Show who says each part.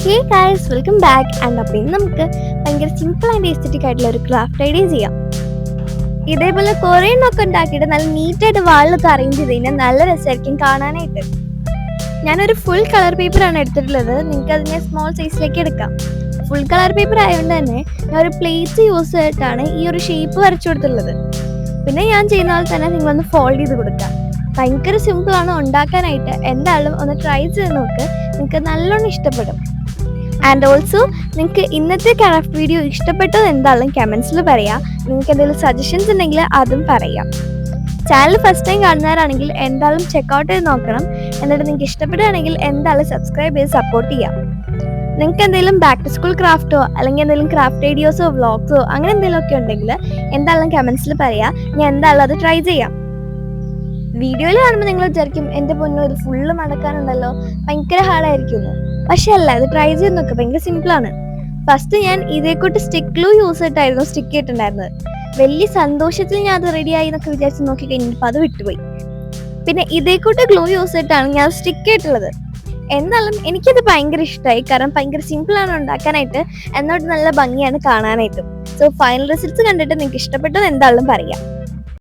Speaker 1: Hey guys, welcome back. And അപ്പോൾ ഇന്ന് നമുക്ക് ഭയങ്കര സിമ്പിൾ ആൻഡ് എസ്തെറ്റിക് ആയിട്ടുള്ള ഒരു ക്രാഫ്റ്റ് ഐഡിയ ചെയ്യാം. ഇതേപോലെ കുറേ എണ്ണമൊക്കെ ഉണ്ടാക്കിയിട്ട് നല്ല നീറ്റായിട്ട് വാളിലൊക്കെ അറേഞ്ച് ചെയ്ത് കഴിഞ്ഞാൽ നല്ല രസമായിരിക്കും കാണാനായിട്ട്. ഞാനൊരു ഫുൾ കളർ പേപ്പറാണ് എടുത്തിട്ടുള്ളത്. നിങ്ങൾക്ക് അതിനെ സ്മോൾ സൈസിലേക്ക് എടുക്കാം. ഫുൾ കളർ പേപ്പർ ആയതുകൊണ്ട് തന്നെ ഞാൻ ഒരു പ്ലേറ്റ് യൂസ് ചെയ്തിട്ടാണ് ഈ ഒരു ഷേപ്പ് വരച്ചു കൊടുത്തുള്ളത്. പിന്നെ ഞാൻ ചെയ്യുന്ന പോലെ തന്നെ നിങ്ങളൊന്ന് ഫോൾഡ് ചെയ്ത് കൊടുക്കാം. ഭയങ്കര സിമ്പിളാണ് ഉണ്ടാക്കാനായിട്ട്. എന്തായാലും ഒന്ന് ട്രൈ ചെയ്ത് നോക്ക്, നിങ്ങൾക്ക് നല്ലോണം ഇഷ്ടപ്പെടും. ആൻഡ് ഓൾസോ നിങ്ങൾക്ക് ഇന്നത്തെ ക്രാഫ്റ്റ് വീഡിയോ ഇഷ്ടപ്പെട്ടത് എന്തായാലും കമൻസിൽ പറയാം. നിങ്ങൾക്ക് എന്തെങ്കിലും സജഷൻസ് ഉണ്ടെങ്കിൽ അതും പറയാം. ചാനൽ ഫസ്റ്റ് ടൈം കാണുന്നവരാണെങ്കിൽ എന്തായാലും ചെക്കൗട്ട് ചെയ്ത് നോക്കണം. എന്നിട്ട് നിങ്ങൾക്ക് ഇഷ്ടപ്പെടുകയാണെങ്കിൽ എന്തായാലും സബ്സ്ക്രൈബ് ചെയ്ത് സപ്പോർട്ട് ചെയ്യാം. നിങ്ങൾക്ക് എന്തെങ്കിലും ബാക്ക് ടു സ്കൂൾ ക്രാഫ്റ്റോ അല്ലെങ്കിൽ എന്തെങ്കിലും ക്രാഫ്റ്റ് ഐഡിയോസോ വ്ളോഗ്സോ അങ്ങനെ എന്തെങ്കിലും ഒക്കെ ഉണ്ടെങ്കിൽ എന്തായാലും കമൻസിൽ പറയാം. ഞാൻ എന്തായാലും അത് ട്രൈ ചെയ്യാം. വീഡിയോയിൽ കാണുമ്പോൾ നിങ്ങൾ വിചാരിക്കും എൻ്റെ പൊന്നോ ഇത് ഫുള്ള് മടക്കാനുണ്ടല്ലോ, ഭയങ്കര ഹാർഡായിരിക്കും. പക്ഷെ അല്ല, ഇത് ട്രൈ ചെയ്ത് നോക്കുക, ഭയങ്കര സിമ്പിളാണ്. ഫസ്റ്റ് ഞാൻ ഇതേക്കൂട്ട് സ്റ്റിക്ക് ഗ്ലൂ യൂസ് ചെയ്തിട്ടായിരുന്നു സ്റ്റിക്ക് ചെയ്തിട്ടുണ്ടായിരുന്നത്. വലിയ സന്തോഷത്തിൽ ഞാൻ അത് റെഡിയായി എന്നൊക്കെ വിചാരിച്ച് നോക്കി കഴിഞ്ഞപ്പോൾ അത് വിട്ടുപോയി. പിന്നെ ഇതേക്കൂട്ട് ഗ്ലൂ യൂസ് ചെയ്തിട്ടാണ് ഞാൻ സ്റ്റിക്ക് ചെയ്തിട്ടുള്ളത്. എന്നാലും എനിക്കത് ഭയങ്കര ഇഷ്ടമായി, കാരണം ഭയങ്കര സിമ്പിളാണ് ഉണ്ടാക്കാനായിട്ട്, എന്നോട് നല്ല ഭംഗിയാണ് കാണാനായിട്ടും. സോ ഫൈനൽ റിസൾട്ട്സ് കണ്ടിട്ട് നിങ്ങൾക്ക് ഇഷ്ടപ്പെട്ടത് എന്തായാലും പറയാം.